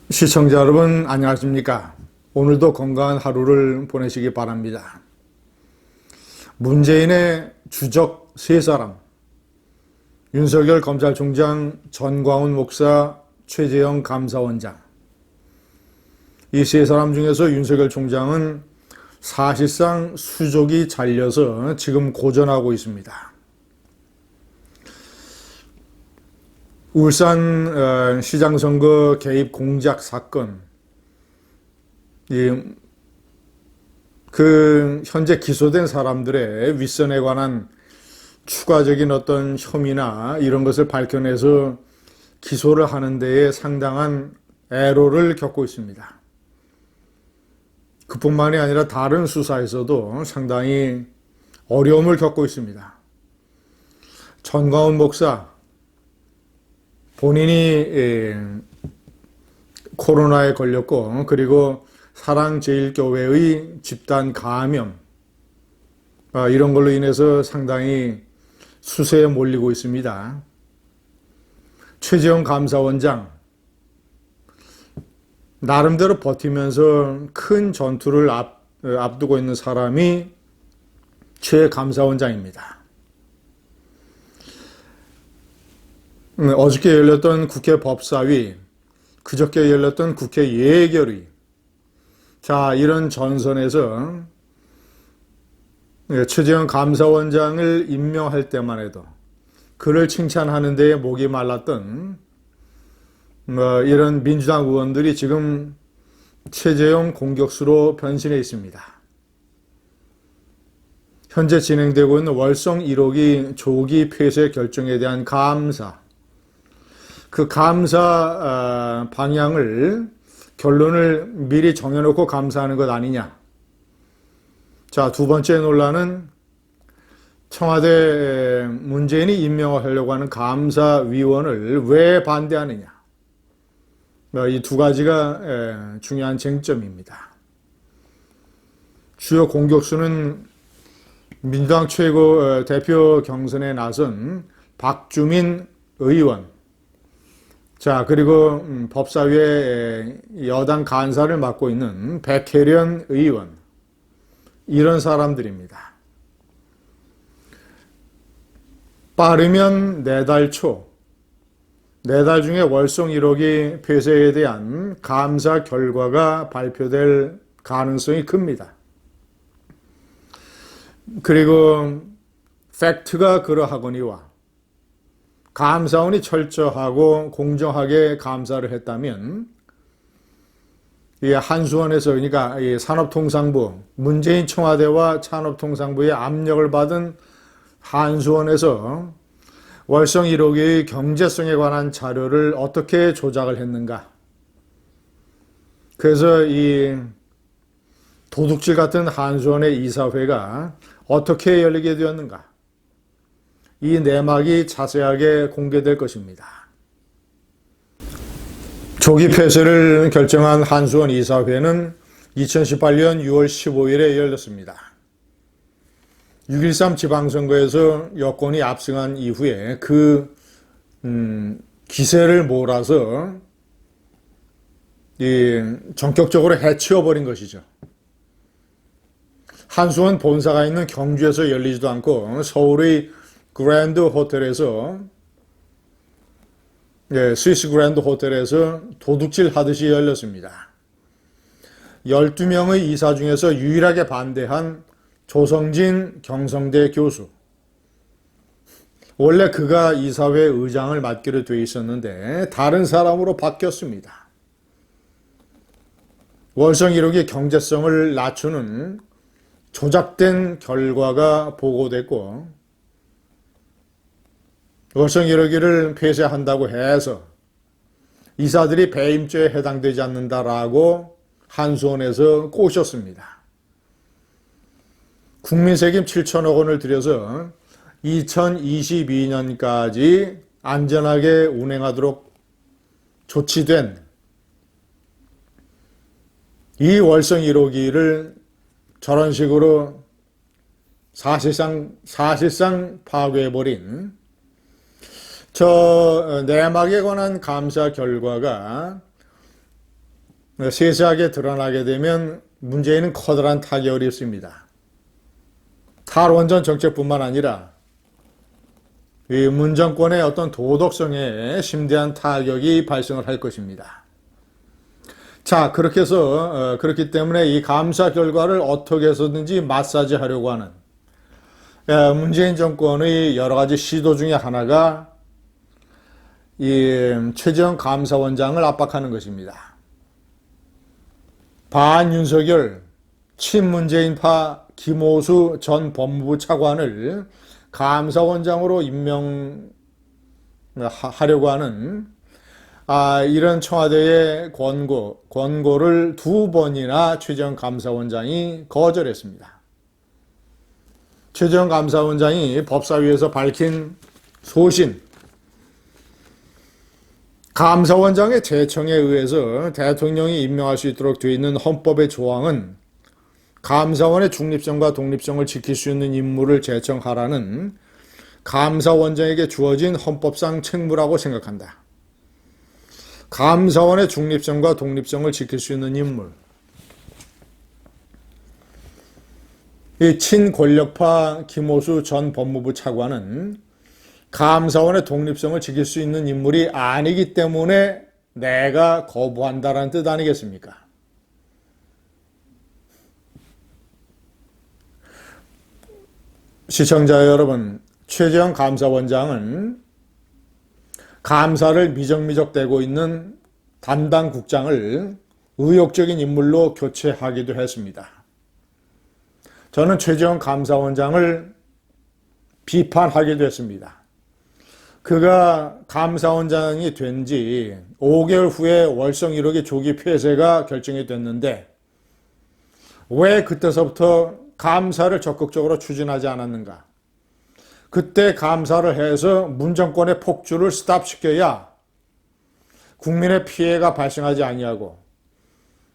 시청자 여러분 안녕하십니까? 오늘도 건강한 하루를 보내시기 바랍니다. 문재인의 주적 세 사람, 윤석열 검찰총장, 전광훈 목사, 최재형 감사원장. 이 세 사람 중에서 윤석열 총장은 사실상 수족이 잘려서 지금 고전하고 있습니다. 울산 시장 선거 개입 공작 사건, 현재 기소된 사람들의 윗선에 관한 추가적인 어떤 혐의나 이런 것을 밝혀내서 기소를 하는 데에 상당한 애로를 겪고 있습니다. 그뿐만이 아니라 다른 수사에서도 상당히 어려움을 겪고 있습니다. 전광훈 목사, 본인이 코로나에 걸렸고, 그리고 사랑제일교회의 집단 감염, 이런 걸로 인해서 상당히 수세에 몰리고 있습니다. 최재형 감사원장, 나름대로 버티면서 큰 전투를 앞두고 있는 사람이 최 감사원장입니다. 어저께 열렸던 국회 법사위, 그저께 열렸던 국회 예결위. 자, 이런 전선에서 최재형 감사원장을 임명할 때만 해도 그를 칭찬하는 데에 목이 말랐던 이런 민주당 의원들이 지금 최재형 공격수로 변신해 있습니다. 현재 진행되고 있는 월성 1호기 조기 폐쇄 결정에 대한 감사, 그 감사 방향을, 결론을 미리 정해놓고 감사하는 것 아니냐. 자, 두 번째 논란은 청와대 문재인이 임명하려고 하는 감사위원을 왜 반대하느냐. 이 두 가지가 중요한 쟁점입니다. 주요 공격수는 민주당 최고 대표 경선에 나선 박주민 의원, 자, 그리고 법사위의 여당 간사를 맡고 있는 백혜련 의원, 이런 사람들입니다. 빠르면 내달 초, 내달 중에 월성 1호기 폐쇄에 대한 감사 결과가 발표될 가능성이 큽니다. 그리고 팩트가 그러하거니와 감사원이 철저하고 공정하게 감사를 했다면, 이 한수원에서, 그러니까 이 산업통상부, 문재인 청와대와 산업통상부의 압력을 받은 한수원에서 월성 1호기의 경제성에 관한 자료를 어떻게 조작을 했는가. 그래서 이 도둑질 같은 한수원의 이사회가 어떻게 열리게 되었는가. 이 내막이 자세하게 공개될 것입니다. 조기 폐쇄를 결정한 한수원 이사회는 2018년 6월 15일에 열렸습니다. 6.13 지방선거에서 여권이 압승한 이후에 기세를 몰아서 전격적으로 해치워버린 것이죠. 한수원 본사가 있는 경주에서 열리지도 않고 서울의 그랜드 호텔에서, 스위스 그랜드 호텔에서 도둑질 하듯이 열렸습니다. 12명의 이사 중에서 유일하게 반대한 조성진 경성대 교수. 원래 그가 이사회 의장을 맡기로 되어 있었는데 다른 사람으로 바뀌었습니다. 월성 1호기 경제성을 낮추는 조작된 결과가 보고됐고, 월성 1호기를 폐쇄한다고 해서 이사들이 배임죄에 해당되지 않는다라고 한수원에서 꼬셨습니다. 국민세금 7천억 원을 들여서 2022년까지 안전하게 운행하도록 조치된 이 월성 1호기를 저런 식으로 사실상 파괴해버린 저 내막에 관한 감사 결과가 세세하게 드러나게 되면 문재인은 커다란 타격을 입습니다. 탈원전 정책뿐만 아니라 이 문 정권의 어떤 도덕성에 심대한 타격이 발생을 할 것입니다. 자, 그렇기 때문에 이 감사 결과를 어떻게 해서든지 마사지하려고 하는 문재인 정권의 여러 가지 시도 중에 하나가 이 최재형 감사원장을 압박하는 것입니다. 반윤석열, 친문재인파 김오수 전 법무부 차관을 감사원장으로 임명하려고 하는 이런 청와대의 권고를 2번이나 최재형 감사원장이 거절했습니다. 최재형 감사원장이 법사위에서 밝힌 소신, 감사원장의 제청에 의해서 대통령이 임명할 수 있도록 되어 있는 헌법의 조항은 감사원의 중립성과 독립성을 지킬 수 있는 인물을 제청하라는 감사원장에게 주어진 헌법상 책무라고 생각한다. 감사원의 중립성과 독립성을 지킬 수 있는 인물. 이 친권력파 김오수 전 법무부 차관은 감사원의 독립성을 지킬 수 있는 인물이 아니기 때문에 내가 거부한다라는 뜻 아니겠습니까? 시청자 여러분, 최재형 감사원장은 감사를 미적미적대고 있는 담당 국장을 의욕적인 인물로 교체하기도 했습니다. 저는 최재형 감사원장을 비판하기도 했습니다. 그가 감사원장이 된 지 5개월 후에 월성 1호기 조기 폐쇄가 결정이 됐는데 왜 그때서부터 감사를 적극적으로 추진하지 않았는가? 그때 감사를 해서 문 정권의 폭주를 스탑시켜야 국민의 피해가 발생하지 아니하고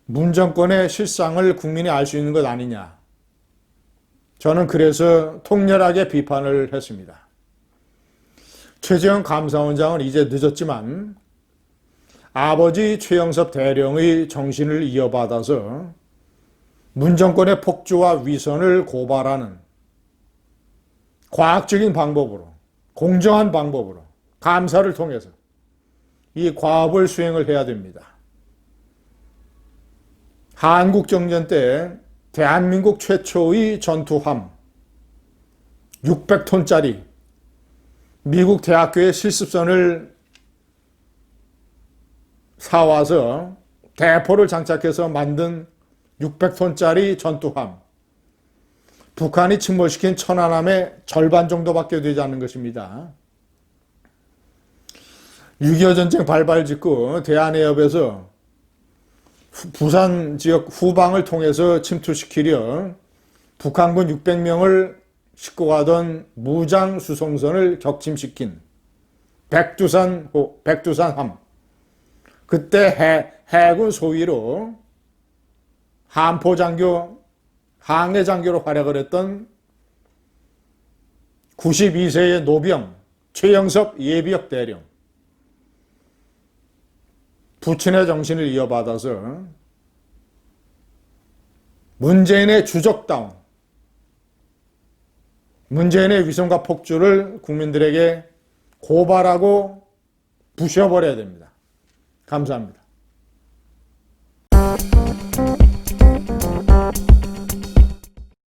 문 정권의 실상을 국민이 알 수 있는 것 아니냐. 저는 그래서 통렬하게 비판을 했습니다. 최재형 감사원장은 이제 늦었지만 아버지 최영섭 대령의 정신을 이어받아서 문 정권의 폭주와 위선을 고발하는 과학적인 방법으로, 공정한 방법으로, 감사를 통해서 이 과업을 수행을 해야 됩니다. 한국정전 때 대한민국 최초의 전투함 600톤짜리 미국 대학교의 실습선을 사와서 대포를 장착해서 만든 600톤짜리 전투함, 북한이 침몰시킨 천안함의 절반 정도밖에 되지 않는 것입니다. 6.25 전쟁 발발 직후 대한해협에서 부산 지역 후방을 통해서 침투시키려 북한군 600명을 싣고 가던 무장 수송선을 격침시킨 백두산함. 그때 해군 소위로 함포장교, 항해장교로 활약을 했던 92세의 노병 최영섭 예비역 대령. 부친의 정신을 이어받아서 문재인의 주적다운, 문재인의 위선과 폭주를 국민들에게 고발하고 부셔버려야 됩니다. 감사합니다.